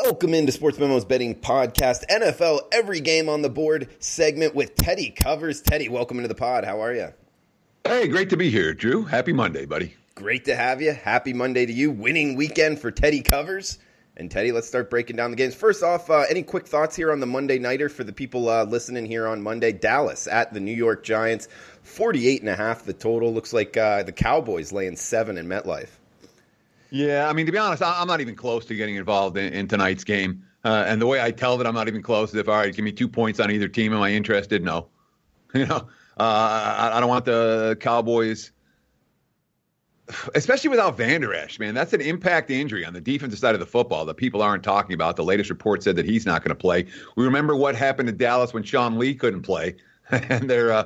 Welcome into Sports Memo's Betting Podcast, NFL Every Game on the Board segment with Teddy Covers. Teddy, welcome into the pod. How are you? Hey, great to be here, Drew. Happy Monday, buddy. Great to have you. Happy Monday to you. Winning weekend for Teddy Covers. And Teddy, let's start breaking down the games. First off, any quick thoughts here on the Monday Nighter for the people listening here on Monday? Dallas at the New York Giants, 48.5 the total. Looks like the Cowboys laying 7 in MetLife. Yeah, I mean, to be honest, I'm not even close to getting involved in tonight's game. And the way I tell that I'm not even close is if, all right, give me 2 points on either team. Am I interested? No. I don't want the Cowboys, especially without Van Der Esch, man. That's an impact injury on the defensive side of the football that people aren't talking about. The latest report said that he's not going to play. We remember what happened to Dallas when Sean Lee couldn't play and their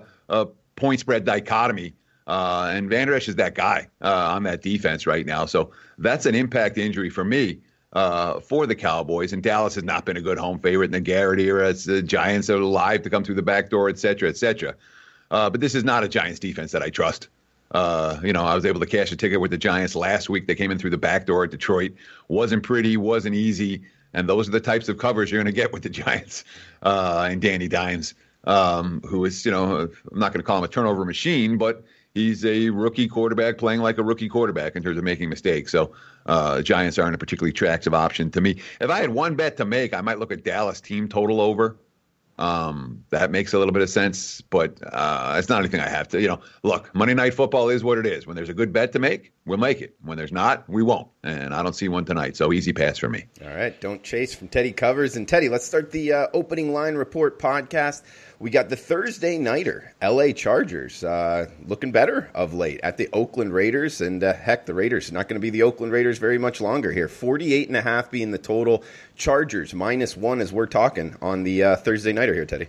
point spread dichotomy. And Van Der Esch is that guy on that defense right now. So that's an impact injury for me for the Cowboys. And Dallas has not been a good home favorite in the Garrett era. It's the Giants are alive to come through the back door, et cetera, et cetera. But this is not a Giants defense that I trust. I was able to cash a ticket with the Giants last week. They came in through the back door at Detroit. Wasn't pretty, wasn't easy. And those are the types of covers you're going to get with the Giants and Danny Dimes, who is, I'm not going to call him a turnover machine, but he's a rookie quarterback playing like a rookie quarterback in terms of making mistakes. So Giants aren't a particularly attractive option to me. If I had one bet to make, I might look at Dallas team total over. That makes a little bit of sense, but it's not anything I have to. Look, Monday Night Football is what it is. When there's a good bet to make, we'll make it. When there's not, we won't. And I don't see one tonight, so easy pass for me. All right, don't chase from Teddy Covers. And Teddy, let's start the opening line report podcast. We got the Thursday Nighter, LA Chargers, looking better of late at the Oakland Raiders. And heck, the Raiders are not going to be the Oakland Raiders very much longer here. 48.5 being the total. Chargers -1 as we're talking on the Thursday Nighter here, Teddy.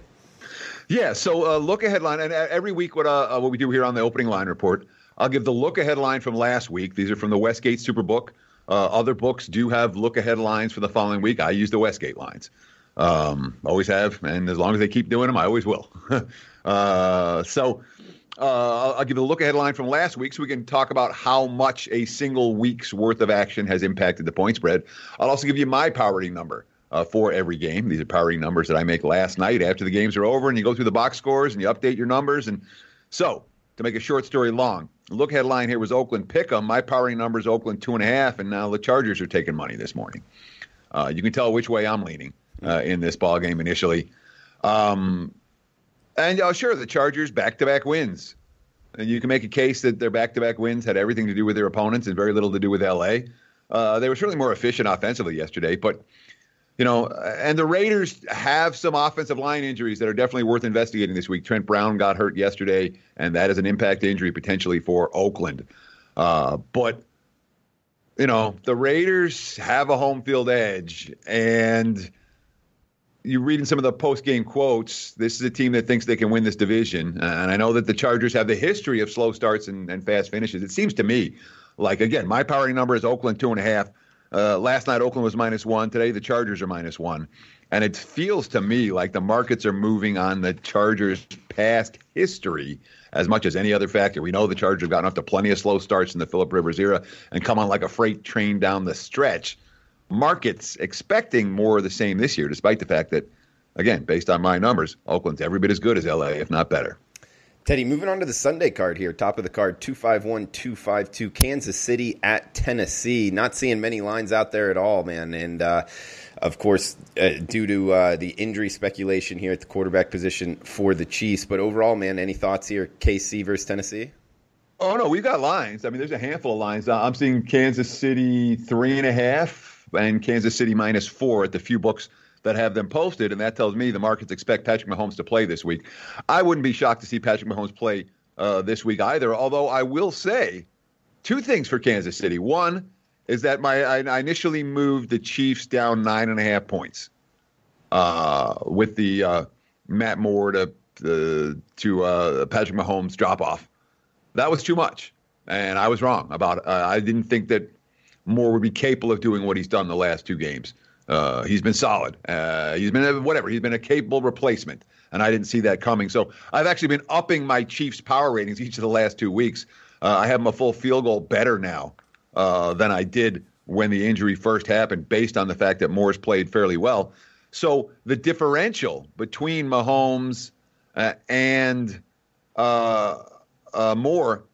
Yeah, so look ahead line. And every week what we do here on the opening line report, I'll give the look ahead line from last week. These are from the Westgate Superbook. Other books do have look ahead lines for the following week. I use the Westgate lines. Always have, and as long as they keep doing them, I always will. So I'll give the look ahead line from last week so we can talk about how much a single week's worth of action has impacted the point spread. I'll also give you my power rating number for every game. These are power rating numbers that I make last night after the games are over, and you go through the box scores and you update your numbers. And so, to make a short story long, the look ahead line here was Oakland Pick'em. My power rating number is Oakland 2.5, and now the Chargers are taking money this morning. You can tell which way I'm leaning in this ball game initially. Sure, the Chargers back-to-back wins. And you can make a case that their back-to-back wins had everything to do with their opponents and very little to do with L.A. They were certainly more efficient offensively yesterday. But, and the Raiders have some offensive line injuries that are definitely worth investigating this week. Trent Brown got hurt yesterday, and that is an impact injury potentially for Oakland. But the Raiders have a home field edge, and you read in some of the post-game quotes, this is a team that thinks they can win this division. And I know that the Chargers have the history of slow starts and fast finishes. It seems to me like, again, my power rating number is Oakland 2.5. Last night, Oakland was -1. Today, the Chargers are -1. And it feels to me like the markets are moving on the Chargers' past history as much as any other factor. We know the Chargers have gotten off to plenty of slow starts in the Phillip Rivers era and come on like a freight train down the stretch. Markets expecting more of the same this year, despite the fact that, again, based on my numbers, Oakland's every bit as good as L.A., if not better. Teddy, moving on to the Sunday card here. Top of the card, 251, 252, Kansas City at Tennessee. Not seeing many lines out there at all, man. And, of course, due to the injury speculation here at the quarterback position for the Chiefs. But overall, man, any thoughts here, KC versus Tennessee? Oh, no, we've got lines. I mean, there's a handful of lines. I'm seeing Kansas City 3.5. and Kansas City -4 at the few books that have them posted, and that tells me the markets expect Patrick Mahomes to play this week. I wouldn't be shocked to see Patrick Mahomes play this week either, although I will say two things for Kansas City. One is that I initially moved the Chiefs down 9.5 points with the Matt Moore to Patrick Mahomes drop-off. That was too much, and I was wrong about I didn't think that Moore would be capable of doing what he's done the last two games. He's been solid. He's been a capable replacement, and I didn't see that coming. So I've actually been upping my Chiefs power ratings each of the last 2 weeks. I have them a full field goal better now than I did when the injury first happened, based on the fact that Moore's played fairly well. So the differential between Mahomes and Moore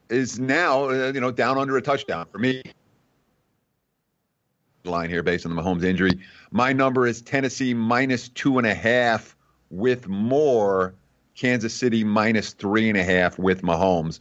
is now, down under a touchdown for me. Line here based on the Mahomes injury. My number is Tennessee -2.5 with Moore, Kansas City -3.5 with Mahomes.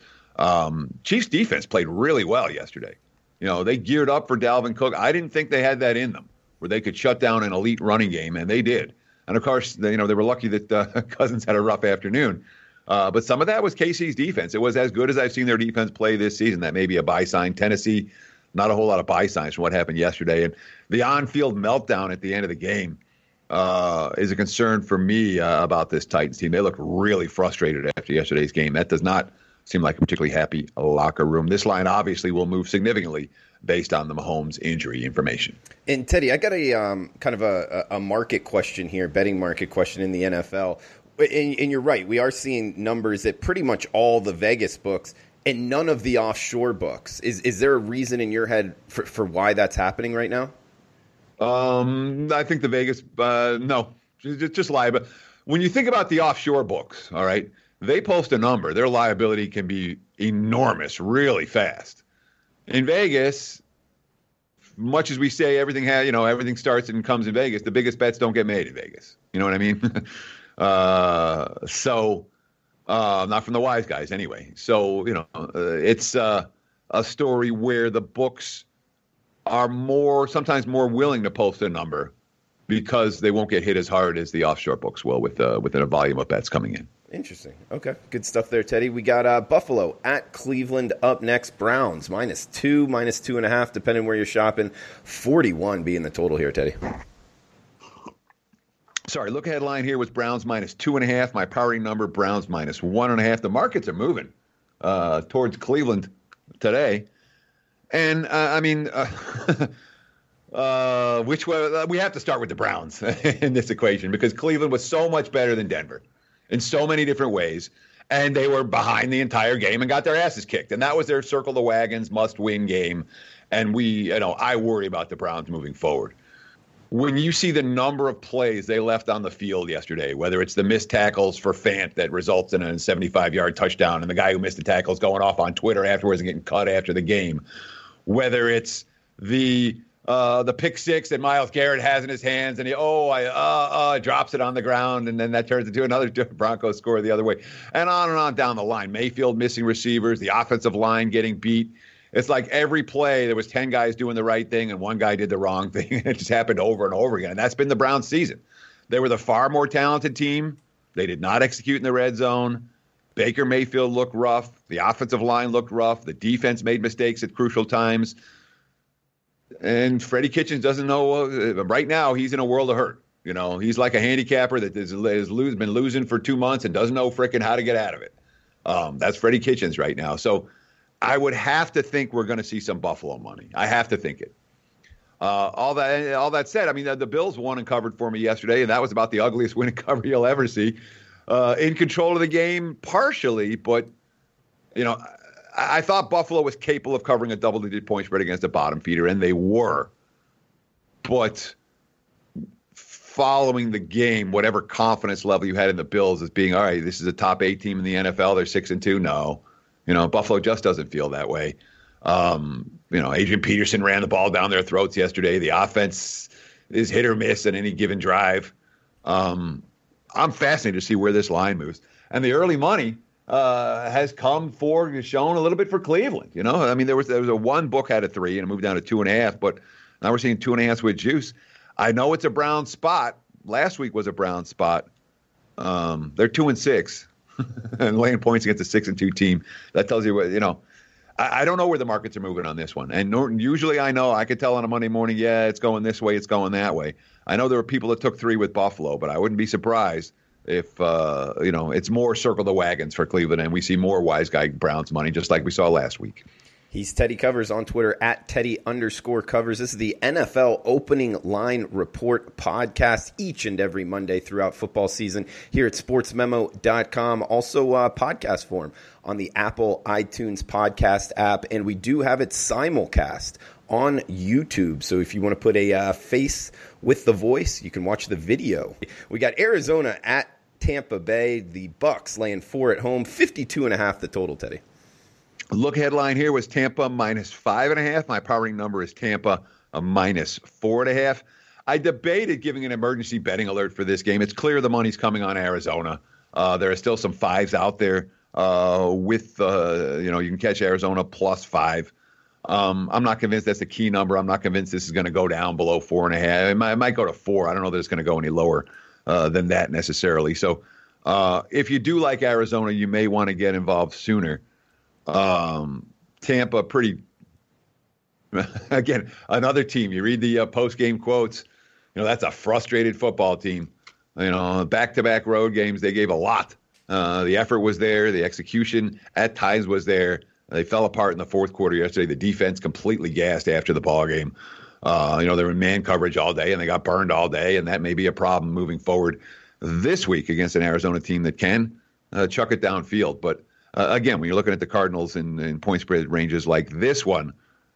Chiefs defense played really well yesterday. They geared up for Dalvin Cook. I didn't think they had that in them, where they could shut down an elite running game, and they did. And of course, they were lucky that Cousins had a rough afternoon. But some of that was KC's defense. It was as good as I've seen their defense play this season. That may be a buy sign. Tennessee, not a whole lot of buy signs from what happened yesterday. And the on-field meltdown at the end of the game is a concern for me about this Titans team. They look really frustrated after yesterday's game. That does not seem like a particularly happy locker room. This line obviously will move significantly based on the Mahomes injury information. And Teddy, I got a kind of a market question here, betting market question in the NFL. And you're right. We are seeing numbers at pretty much all the Vegas books and none of the offshore books. Is there a reason in your head for why that's happening right now? I think the Vegas, no, just lie. But when you think about the offshore books, all right, they post a number. Their liability can be enormous really fast. In Vegas, much as we say everything starts and comes in Vegas, the biggest bets don't get made in Vegas. You know what I mean? Not from the wise guys anyway. So, it's a story where the books are sometimes more willing to post a number because they won't get hit as hard as the offshore books will within a volume of bets coming in. Interesting. Okay. Good stuff there, Teddy. We got Buffalo at Cleveland up next. Browns -2, -2.5, depending where you're shopping. 41 being the total here, Teddy. Sorry, look ahead line here was Browns -2.5. My powering number, Browns -1.5. The markets are moving towards Cleveland today. And, which way? We have to start with the Browns in this equation because Cleveland was so much better than Denver in so many different ways. And they were behind the entire game and got their asses kicked. And that was their circle the wagons, must-win game. And I worry about the Browns moving forward. When you see the number of plays they left on the field yesterday, whether it's the missed tackles for Fant that results in a 75-yard touchdown and the guy who missed the tackles going off on Twitter afterwards and getting cut after the game, whether it's the pick six that Myles Garrett has in his hands and he drops it on the ground and then that turns into another Broncos score the other way, and on down the line. Mayfield missing receivers, the offensive line getting beat. It's like every play there was 10 guys doing the right thing and one guy did the wrong thing. It just happened over and over again. And that's been the Browns season. They were the far more talented team. They did not execute in the red zone. Baker Mayfield looked rough. The offensive line looked rough. The defense made mistakes at crucial times. And Freddie Kitchens doesn't know. Right now, he's in a world of hurt. He's like a handicapper that has been losing for 2 months and doesn't know frickin' how to get out of it. That's Freddie Kitchens right now. So I would have to think we're going to see some Buffalo money. I have to think it. All that said, the Bills won and covered for me yesterday, and that was about the ugliest win and cover you'll ever see. In control of the game, partially, but I thought Buffalo was capable of covering a double-digit point spread against a bottom feeder, and they were. But following the game, whatever confidence level you had in the Bills as being, all right, this is a top 8 team in the NFL, they're 6-2. No. Buffalo just doesn't feel that way. Adrian Peterson ran the ball down their throats yesterday. The offense is hit or miss at any given drive. I'm fascinated to see where this line moves. And the early money has shown a little bit for Cleveland. There was a one book had a 3 and it moved down to 2.5, but now we're seeing 2.5 with juice. I know it's a Brown spot. Last week was a Brown spot. They're 2-6. And laying points against a 6-2 team. That tells you what, I don't know where the markets are moving on this one. And usually I could tell on a Monday morning, yeah, it's going this way, it's going that way. I know there were people that took 3 with Buffalo, but I wouldn't be surprised if, it's more circle the wagons for Cleveland and we see more wise guy Browns money, just like we saw last week. He's Teddy Covers on Twitter at Teddy_Covers. This is the NFL Opening Line Report podcast each and every Monday throughout football season here at sportsmemo.com. Also podcast form on the Apple iTunes podcast app. And we do have it simulcast on YouTube. So if you want to put a face with the voice, you can watch the video. We got Arizona at Tampa Bay. The Bucs laying 4 at home, 52.5 the total, Teddy. Look headline here was Tampa minus 5.5. My powering number is Tampa a minus 4.5. I debated giving an emergency betting alert for this game. It's clear the money's coming on Arizona. There are still some 5s out there you can catch Arizona plus 5. I'm not convinced that's the key number. I'm not convinced this is going to go down below 4.5. It might go to 4. I don't know that it's going to go any lower than that necessarily. So if you do like Arizona, you may want to get involved sooner. Tampa, pretty, again, another team. You read the post-game quotes. That's a frustrated football team. Back-to-back road games, they gave a lot. The effort was there. The execution at times was there. They fell apart in the fourth quarter yesterday. The defense completely gassed after the ball game. They were in man coverage all day, and they got burned all day, and that may be a problem moving forward this week against an Arizona team that can chuck it downfield. But, again, when you're looking at the Cardinals in point spread ranges like this one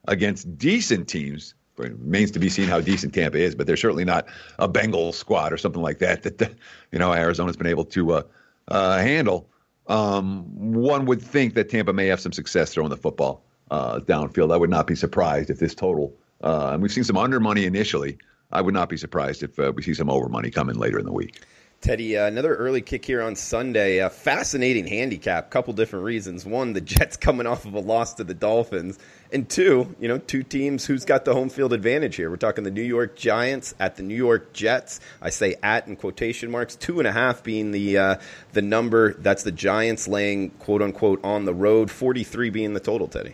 against decent teams, it remains to be seen how decent Tampa is, but they're certainly not a Bengals squad or something like that Arizona's been able to handle. One would think that Tampa may have some success throwing the football downfield. I would not be surprised if this total, and we've seen some under money initially. I would not be surprised if we see some over money coming later in the week. Teddy, another early kick here on Sunday. Fascinating handicap, couple different reasons. One, the Jets coming off of a loss to the Dolphins. And two, two teams who's got the home field advantage here. We're talking the New York Giants at the New York Jets. I say at in quotation marks, 2.5 being the number. That's the Giants laying, quote unquote, on the road, 43 being the total, Teddy.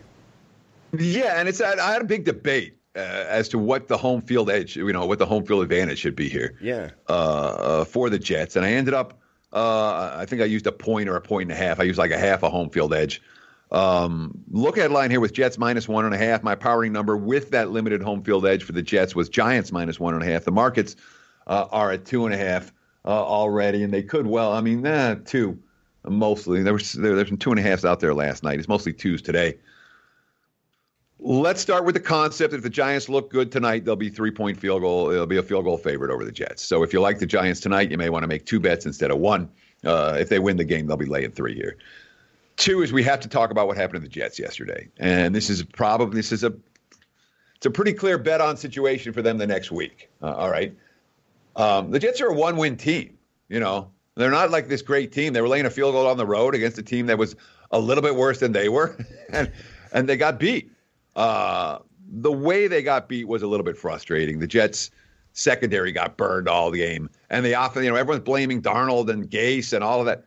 Yeah, and I had a big debate as to what the home field edge, what the home field advantage should be here. Yeah. For the Jets. And I ended up, I think I used a point or a point and a half. I used like a half a home field edge. Look at line here with Jets minus 1.5. My powering number with that limited home field edge for the Jets was Giants minus 1.5. The markets are at 2.5 already, and they could 2 mostly. There's some 2.5s out there last night. It's mostly 2s today. Let's start with the concept. If the Giants look good tonight, they'll be 3-point field goal. It'll be a field goal favorite over the Jets. So if you like the Giants tonight, you may want to make 2 bets instead of 1. If they win the game, they'll be laying 3 here. 2 is we have to talk about what happened to the Jets yesterday. And it's a pretty clear bet on situation for them the next week. All right. The Jets are a 1-win team. They're not like this great team. They were laying a field goal on the road against a team that was a little bit worse than they were. and they got beat. The way they got beat was a little bit frustrating. The Jets secondary got burned all the game, and the offense, everyone's blaming Darnold and Gase and all of that.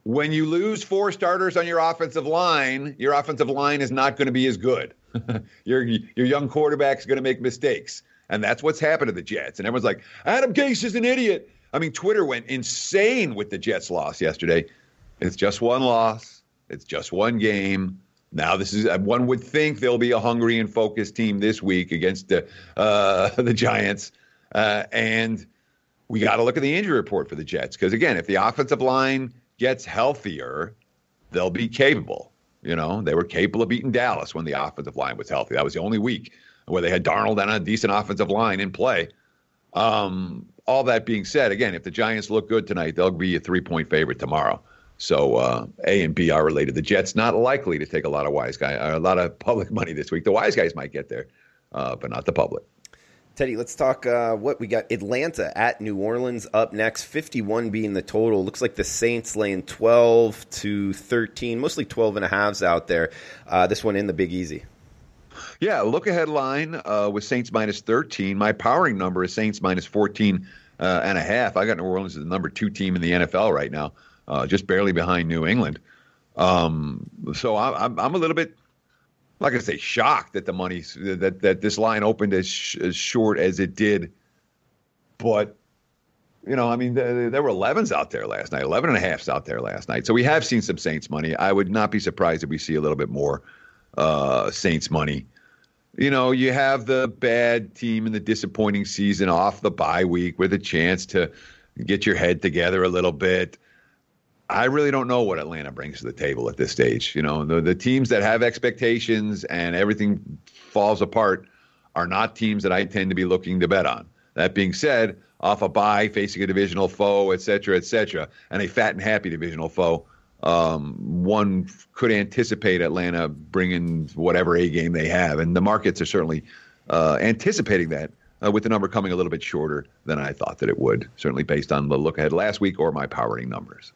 When you lose 4 starters on your offensive line is not going to be as good. Your young quarterback's going to make mistakes, and that's what's happened to the Jets. And everyone's like, Adam Gase is an idiot. I mean, Twitter went insane with the Jets' loss yesterday. It's just one loss. It's just one game. Now, this is one would think there'll be a hungry and focused team this week against the Giants. And we got to look at the injury report for the Jets. Because, again, if the offensive line gets healthier, they'll be capable. They were capable of beating Dallas when the offensive line was healthy. That was the only week where they had Darnold and a decent offensive line in play. All that being said, again, if the Giants look good tonight, they'll be a 3-point favorite tomorrow. So A and B are related. The Jets not likely to take a lot of public money this week. The wise guys might get there, but not the public. Teddy, let's talk what we got. Atlanta at New Orleans up next, 51 being the total. Looks like the Saints laying 12 to 13, mostly 12.5s out there. This one in the Big Easy. Yeah, look ahead line with Saints minus 13. My powering number is Saints minus 14 and a half. I got New Orleans as the number 2 team in the NFL right now. Just barely behind New England. So I'm a little bit, not going to say shocked that the money's that this line opened as short as it did. But, there were 11s out there last night, 11.5s out there last night. So we have seen some Saints money. I would not be surprised if we see a little bit more Saints money. You have the bad team in the disappointing season off the bye week with a chance to get your head together a little bit. I really don't know what Atlanta brings to the table at this stage. The teams that have expectations and everything falls apart are not teams that I tend to be looking to bet on. That being said, off a bye, facing a divisional foe, et cetera, and a fat and happy divisional foe, one could anticipate Atlanta bringing whatever A game they have. And the markets are certainly anticipating that, with the number coming a little bit shorter than I thought that it would, certainly based on the look ahead last week or my powering numbers.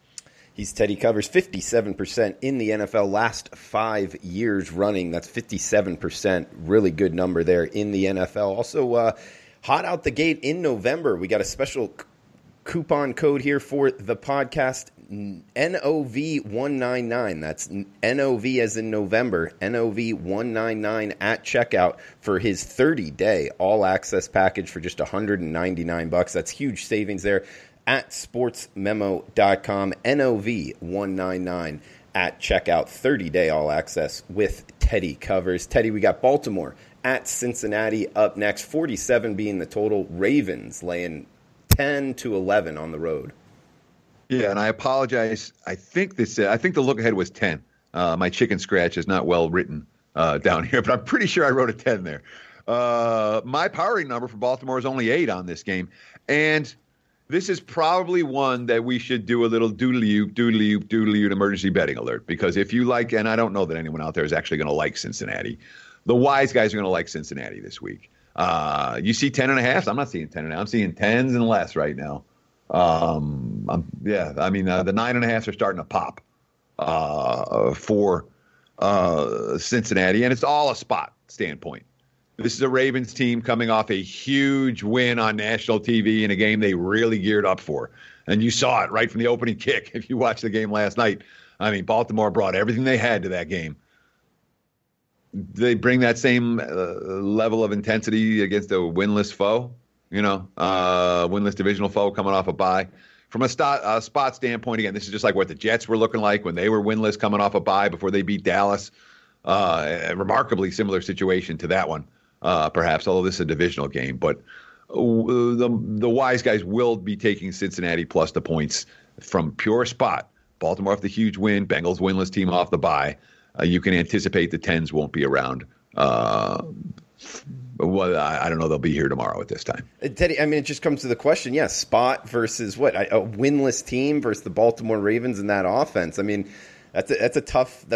He's Teddy Covers, 57% in the NFL last 5 years running. That's 57%. Really good number there in the NFL. Also, hot out the gate in November. We got a special coupon code here for the podcast, NOV199. That's NOV as in November, NOV199 at checkout for his 30-day all-access package for just $199. That's huge savings there at sportsmemo.com, NOV199 at checkout, 30-day all-access with Teddy Covers. Teddy, we got Baltimore at Cincinnati up next, 47 being the total. Ravens laying 10-11 on the road. Yeah, and I apologize. I think the look ahead was 10. My chicken scratch is not well written down here, but I'm pretty sure I wrote a 10 there. My powering number for Baltimore is only 8 on this game, and this is probably one that we should do a little doodly-oop emergency betting alert, because if you like, and I don't know that anyone out there is actually going to like Cincinnati, the wise guys are going to like Cincinnati this week. You see 10.5. I'm not seeing 10.5. I'm seeing 10s and less right now. The 9.5s are starting to pop for Cincinnati, and it's all a spot standpoint. This is a Ravens team coming off a huge win on national TV in a game they really geared up for. And you saw it right from the opening kick if you watched the game last night. I mean, Baltimore brought everything they had to that game. They bring that same level of intensity against a winless foe, winless divisional foe coming off a bye. From a spot standpoint, again, this is just like what the Jets were looking like when they were winless coming off a bye before they beat Dallas. A remarkably similar situation to that one. Perhaps, although this is a divisional game. But the wise guys will be taking Cincinnati plus the points from pure spot. Baltimore off the huge win, Bengals winless team off the bye. You can anticipate the 10s won't be around. I don't know. They'll be here tomorrow at this time. Teddy, I mean, it just comes to the question, spot versus what? A winless team versus the Baltimore Ravens in that offense. I mean, That's a tough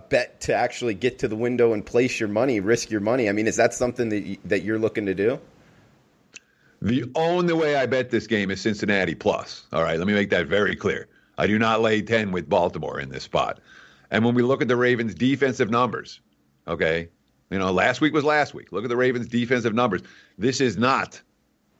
bet to actually get to the window and place your money, risk your money. I mean, is that something that you're looking to do? The only way I bet this game is Cincinnati plus. All right, let me make that very clear. I do not lay 10 with Baltimore in this spot. And when we look at the Ravens' defensive numbers, okay, last week was last week. Look at the Ravens' defensive numbers. This is not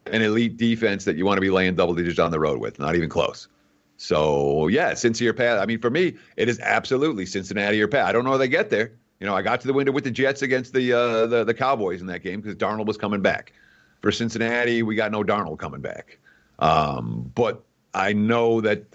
an elite defense that you want to be laying double digits on the road with, not even close. So, yeah, Cincy or Pat. I mean, for me, it is absolutely Cincinnati or Pat. I don't know how they get there. I got to the window with the Jets against the Cowboys in that game because Darnold was coming back. For Cincinnati, we got no Darnold coming back. But I know that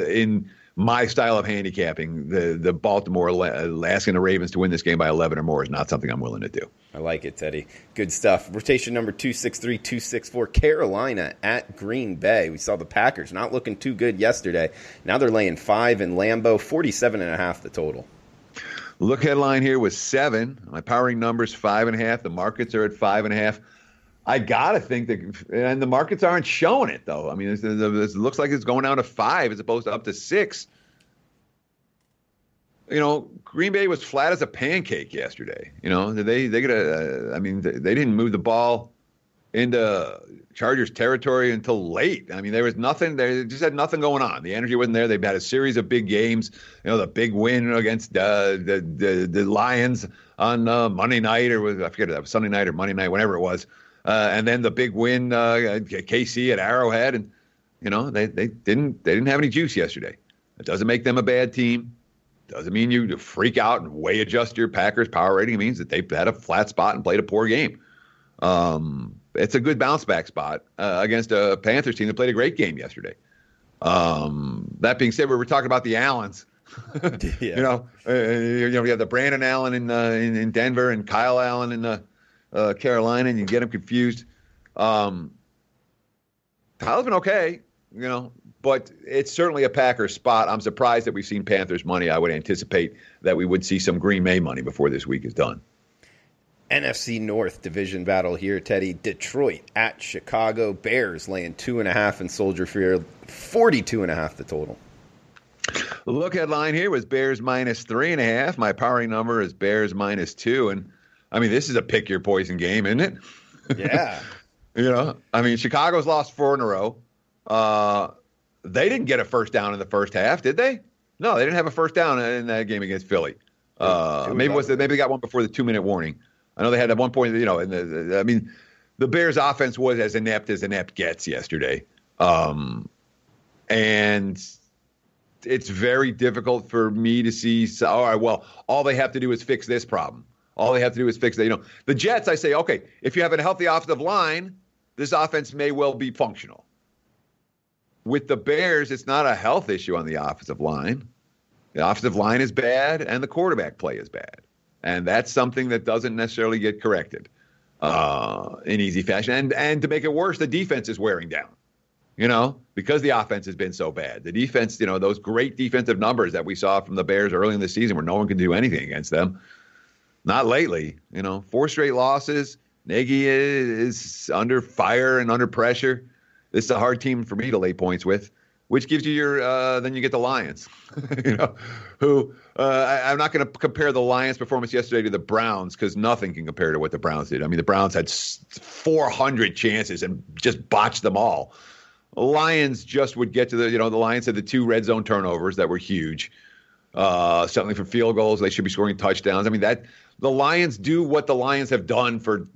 in my style of handicapping, the Baltimore asking the Ravens to win this game by 11 or more is not something I'm willing to do. I like it, Teddy. Good stuff. Rotation number 263, 264, Carolina at Green Bay. We saw the Packers not looking too good yesterday. Now they're laying 5 in Lambeau, 47.5 the total. Look headline here was 7. My powering number's 5.5. The markets are at 5.5. I got to think that, and the markets aren't showing it, though. I mean, it looks like it's going down to 5 as opposed to up to 6. Green Bay was flat as a pancake yesterday. They didn't move the ball into Chargers territory until late. I mean, there was nothing. They just had nothing going on. The energy wasn't there. They've had a series of big games. The big win against the Lions on Monday night, or I forget if that was Sunday night or Monday night, whenever it was. And then the big win, KC at Arrowhead, and they didn't have any juice yesterday. It doesn't make them a bad team. Doesn't mean you freak out and way adjust your Packers power rating. It means that they had a flat spot and played a poor game. It's a good bounce back spot against a Panthers team that played a great game yesterday. That being said, we were talking about the Allens. Yeah. We have the Brandon Allen in Denver and Kyle Allen in Carolina, and you get them confused. Kyle's been okay. but it's certainly a Packers spot. I'm surprised that we've seen Panthers money. I would anticipate that we would see some Green Bay money before this week is done. NFC North division battle here, Teddy. Detroit at Chicago. Bears laying 2.5 in Soldier Field. 42.5 the total. The look headline here was Bears minus 3.5. My powering number is Bears minus 2. And, I mean, this is a pick your poison game, isn't it? Yeah. I mean, Chicago's lost 4 in a row. They didn't get a first down in the first half, did they? No, they didn't have a first down in that game against Philly. Maybe they got one before the 2-minute warning. I know they had at one point, the Bears' offense was as inept gets yesterday. And it's very difficult for me to see, all right, well, all they have to do is fix this problem. All they have to do is fix that. The Jets, I say, okay, if you have a healthy offensive line, this offense may well be functional. With the Bears, it's not a health issue on the offensive line. The offensive line is bad, and the quarterback play is bad. And that's something that doesn't necessarily get corrected in easy fashion. And to make it worse, the defense is wearing down, because the offense has been so bad. The defense, those great defensive numbers that we saw from the Bears early in the season where no one could do anything against them. Not lately. 4 straight losses. Nagy is under fire and under pressure. This is a hard team for me to lay points with, which gives you then you get the Lions, who I'm not going to compare the Lions' performance yesterday to the Browns because nothing can compare to what the Browns did. I mean, the Browns had 400 chances and just botched them all. The Lions just would get to the Lions had the 2 red zone turnovers that were huge. Certainly for field goals, they should be scoring touchdowns. I mean, that the Lions do what the Lions have done for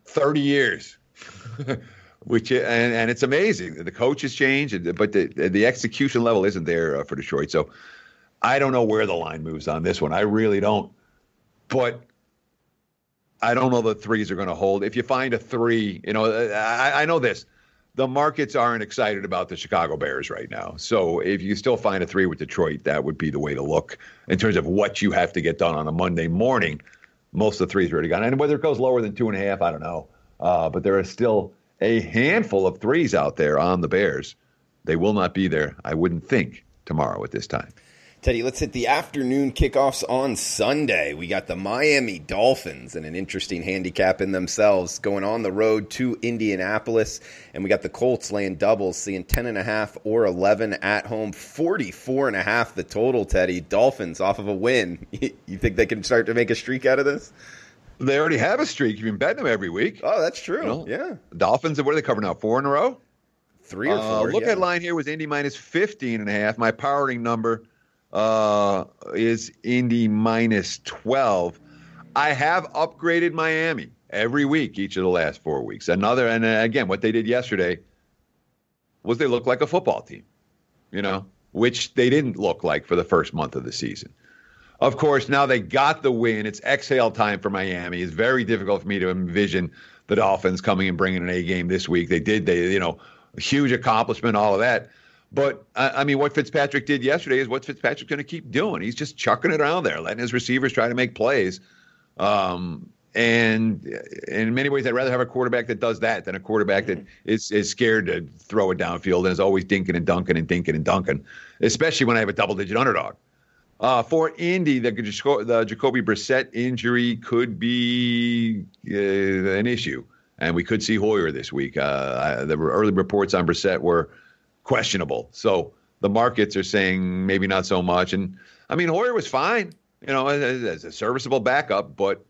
30 years. And it's amazing. The coach has changed, but the execution level isn't there for Detroit. So I don't know where the line moves on this one. I really don't. But I don't know the 3s are going to hold. If you find a 3, I know this. The markets aren't excited about the Chicago Bears right now. So if you still find a 3 with Detroit, that would be the way to look in terms of what you have to get done on a Monday morning. Most of the 3s are already gone. And whether it goes lower than 2.5, I don't know. But there is still a handful of 3s out there on the Bears. They will not be there, I wouldn't think, tomorrow at this time. Teddy, let's hit the afternoon kickoffs on Sunday. We got the Miami Dolphins and an interesting handicap in themselves going on the road to Indianapolis. And we got the Colts laying doubles, seeing 10.5 or 11 at home, 44.5 the total, Teddy. Dolphins off of a win. You think they can start to make a streak out of this? They already have a streak. You've been betting them every week. Oh, that's true. Yeah. Dolphins, what are they covering now? 4 in a row? 3 or 4. Look at line here was Indy minus 15.5. My powering number is Indy minus 12. I have upgraded Miami every week, each of the last 4 weeks. And again, what they did yesterday was they looked like a football team, which they didn't look like for the first month of the season. Of course, now they got the win. It's exhale time for Miami. It's very difficult for me to envision the Dolphins coming and bringing an A game this week. They did, a huge accomplishment, all of that. But, I mean, what Fitzpatrick did yesterday is what Fitzpatrick's going to keep doing. He's just chucking it around there, letting his receivers try to make plays. And in many ways, I'd rather have a quarterback that does that than a quarterback that is scared to throw it downfield and is always dinking and dunking and dinking and dunking, especially when I have a double-digit underdog. For Indy, the Jacoby Brissett injury could be an issue, and we could see Hoyer this week. The early reports on Brissett were questionable, so the markets are saying maybe not so much. And I mean, Hoyer was fine, as a serviceable backup, but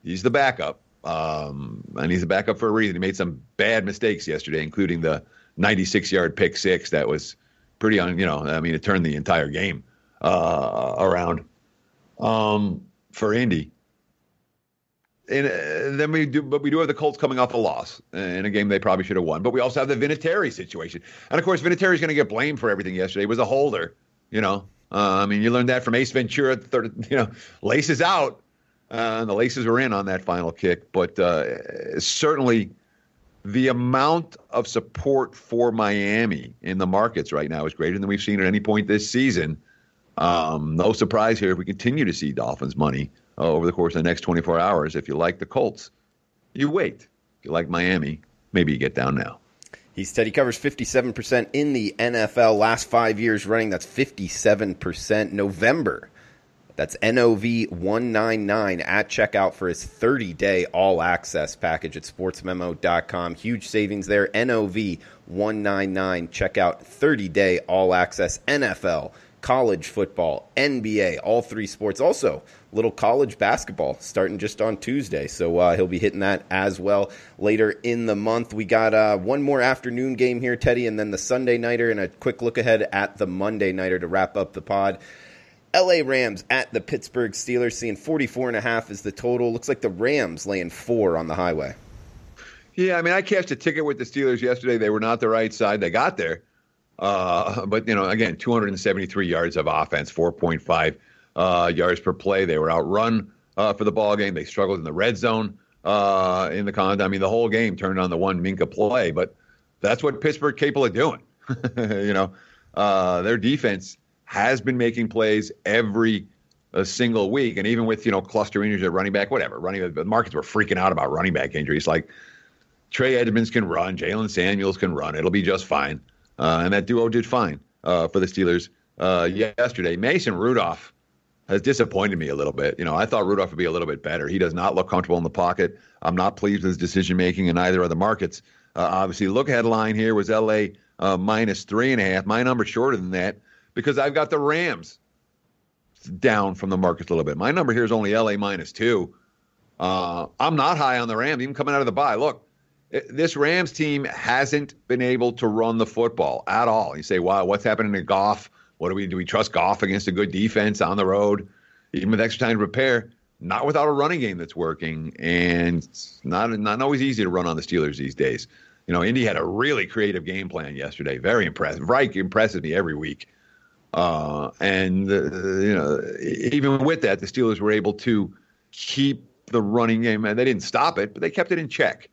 he's the backup, and he's the backup for a reason. He made some bad mistakes yesterday, including the 96-yard pick six that was pretty it turned the entire game around for Indy. And then we do have the Colts coming off a loss in a game they probably should have won. But we also have the Vinatieri situation. And, of course, Vinatieri's going to get blamed for everything yesterday. He was a holder, you learned that from Ace Ventura, laces out. And the laces were in on that final kick. But certainly the amount of support for Miami in the markets right now is greater than we've seen at any point this season. No surprise here if we continue to see Dolphins money over the course of the next 24 hours. If you like the Colts, you wait. If you like Miami, maybe you get down now. Teddy covers 57% in the NFL. Last 5 years running, that's 57%. November, that's NOV199 at checkout for his 30-day all-access package at sportsmemo.com. Huge savings there. NOV199, checkout 30-day all-access NFL, college football, NBA, all three sports. Also, little college basketball starting just on Tuesday, so he'll be hitting that as well later in the month. We got one more afternoon game here, Teddy, and then the Sunday nighter, and a quick look ahead at the Monday nighter to wrap up the pod. LA Rams at the Pittsburgh Steelers, seeing 44.5 is the total. Looks like the Rams laying 4 on the highway. Yeah, I mean, I cashed a ticket with the Steelers yesterday. They were not the right side. They got there. But, again, 273 yards of offense, 4.5 yards per play. They were outrun for the ball game. They struggled in the red zone in the I mean, the whole game turned on the one Minka play. But that's what Pittsburgh capable of doing. Their defense has been making plays every single week. And even with, cluster injuries at running back, whatever. The markets were freaking out about running back injuries. Like Trey Edmonds can run. Jalen Samuels can run. It'll be just fine. And that duo did fine for the Steelers yesterday. Mason Rudolph has disappointed me a little bit. I thought Rudolph would be a little bit better. He does not look comfortable in the pocket. I'm not pleased with his decision-making in either of the markets. Obviously, look headline here was L.A. minus 3.5. My number's shorter than that because I've got the Rams down from the markets a little bit. My number here is only L.A. minus 2. I'm not high on the Rams, even coming out of the bye. Look, this Rams team hasn't been able to run the football at all. You say, wow, what's happening to Goff? Do we trust Goff against a good defense on the road? Even with extra time to prepare, not without a running game that's working. And it's not always easy to run on the Steelers these days. Indy had a really creative game plan yesterday. Very impressive. Reich impresses me every week. Even with that, the Steelers were able to keep the running game. And they didn't stop it, but they kept it in check.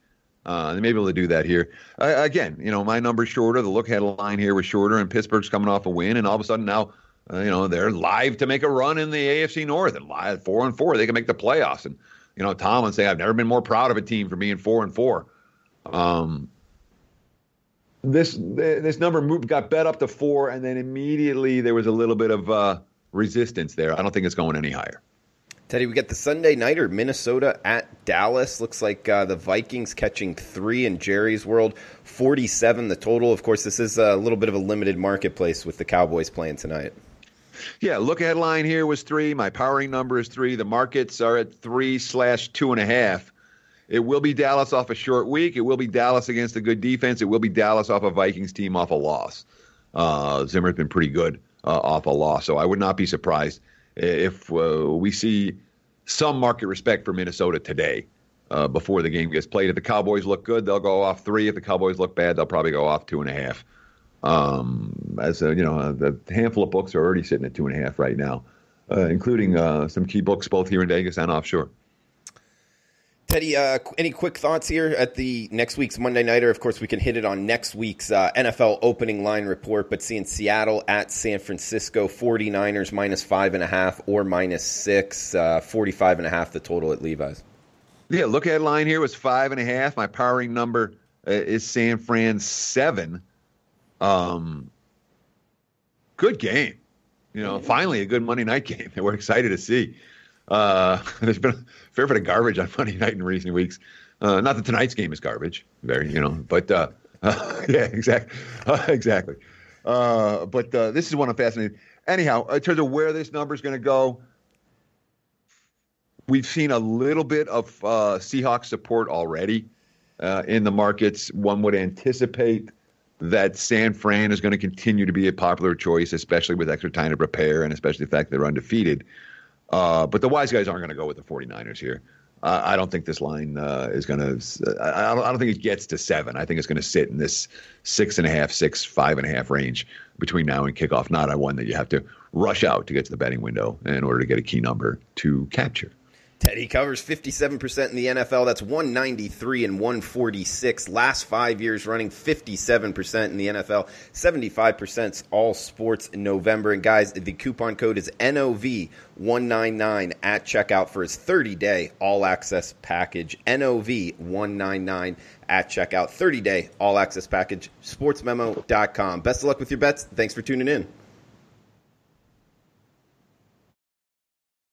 They may be able to do that here. Again, my number's shorter. The look headline here was shorter, and Pittsburgh's coming off a win, and all of a sudden now, they're live to make a run in the AFC North, and live 4-4. They can make the playoffs. And Tomlin saying, "I've never been more proud of a team for being 4-4." This number got bet up to 4, and then immediately there was a little bit of resistance there. I don't think it's going any higher. Teddy, we got the Sunday nighter, Minnesota at Dallas. Looks like the Vikings catching 3 in Jerry's world, 47 the total. Of course, this is a little bit of a limited marketplace with the Cowboys playing tonight. Yeah, look ahead line here was 3. My powering number is 3. The markets are at 3/2.5. It will be Dallas off a short week. It will be Dallas against a good defense. It will be Dallas off a Vikings team off a loss. Zimmer's been pretty good off a loss, so I would not be surprised if we see some market respect for Minnesota today before the game gets played. If the Cowboys look good, they'll go off 3. If the Cowboys look bad, they'll probably go off 2.5. The handful of books are already sitting at 2.5 right now, including some key books both here in Vegas and offshore. Teddy, any quick thoughts here at the next week's Monday Nighter? Of course, we can hit it on next week's NFL opening line report, but seeing Seattle at San Francisco, 49ers minus 5.5 or minus 6, 45.5 the total at Levi's. Yeah, look at line here was 5.5. My powering number is San Fran 7. Good game. Finally a good Monday night game that we're excited to see. There's been a fair bit of garbage on Monday night in recent weeks. Not that tonight's game is garbage, but yeah, exactly. But this is one I'm fascinated. Anyhow, in terms of where this number is going to go, we've seen a little bit of Seahawks support already in the markets. One would anticipate that San Fran is going to continue to be a popular choice, especially with extra time to prepare and especially the fact that they're undefeated. But the wise guys aren't going to go with the 49ers here. I don't think this line is going to I don't think it gets to 7. I think it's going to sit in this 6.5, 5.5 range between now and kickoff, not one that you have to rush out to get to the betting window in order to get a key number to capture. Teddy covers 57% in the NFL. That's 193 and 146. Last 5 years running 57% in the NFL. 75% all sports in November. And guys, the coupon code is NOV199 at checkout for his 30-day all-access package. NOV199 at checkout. 30-day all-access package. sportsmemo.com. Best of luck with your bets. Thanks for tuning in.